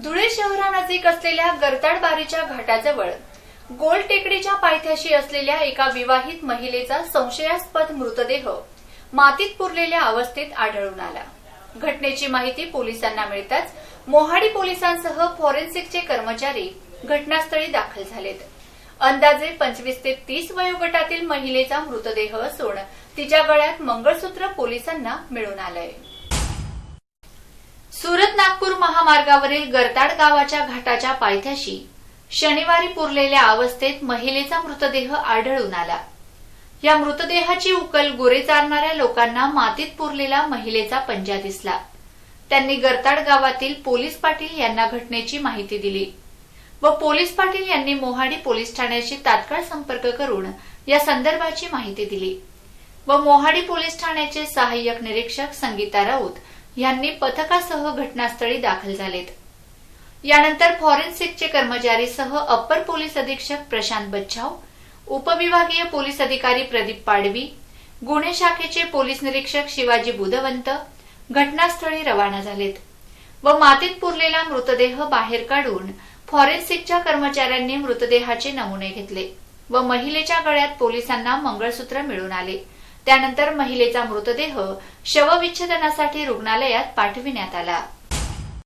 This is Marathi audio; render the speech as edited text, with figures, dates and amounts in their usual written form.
धुळे शहरानजीक असलेल्या गरताडबारीच्या घाटाजवळ गोल टेकडीच्या पायथ्याशी असलेल्या एका विवाहित महिलेचा संशयास्पद मृतदेह मातीत पुरलेल्या अवस्थेत आढळून आला। घटनेची माहिती पोलिसांना मिळताच मोहाडी पोलिसांसह फॉरेन्सिकचे कर्मचारी घटनास्थळी दाखल झालेत। अंदाजे 25 ते 30 वयोगटातील महिलेचा मृतदेह असून तिच्या गळ्यात मंगळसूत्र पोलिसांना मिळून आलंय। सुरत नागपूर महामार्गावरील गरताड गावाच्या घाटाच्या पायथ्याशी शनिवारी पुरलेल्या अवस्थेत महिलेचा मृतदेह आढळून आला। या मृतदेहाची उकल गुरे चारणाऱ्या लोकांना मातीत पुरलेला महिलेचा पंजा दिसला। त्यांनी गरताड गावातील पोलीस पाटील यांना घटनेची माहिती दिली व पोलीस पाटील यांनी मोहाडी पोलीस ठाण्याशी तात्काळ संपर्क करून या संदर्भाची माहिती दिली व मोहाडी पोलीस ठाण्याचे सहाय्यक निरीक्षक संगीता राऊत यांनी पथकासह घटनास्थळी दाखल झालेत। यानंतर फॉरेन्सिकचे कर्मचारीसह अप्पर पोलीस अधीक्षक प्रशांत बच्छाव, उपविभागीय पोलीस अधिकारी प्रदीप पाडवी, गुन्हे शाखेचे पोलीस निरीक्षक शिवाजी बुधवंत घटनास्थळी रवाना झालेत व मातीत पुरलेला मृतदेह बाहेर काढून फॉरेन्सिकच्या कर्मचाऱ्यांनी मृतदेहाचे नमुने घेतले व महिलेच्या गळ्यात पोलिसांना मंगळसूत्र मिळून आले। त्यानंतर महिलेचा मृतदेह शवविच्छेदनासाठी रुग्णालयात पाठविण्यात आला।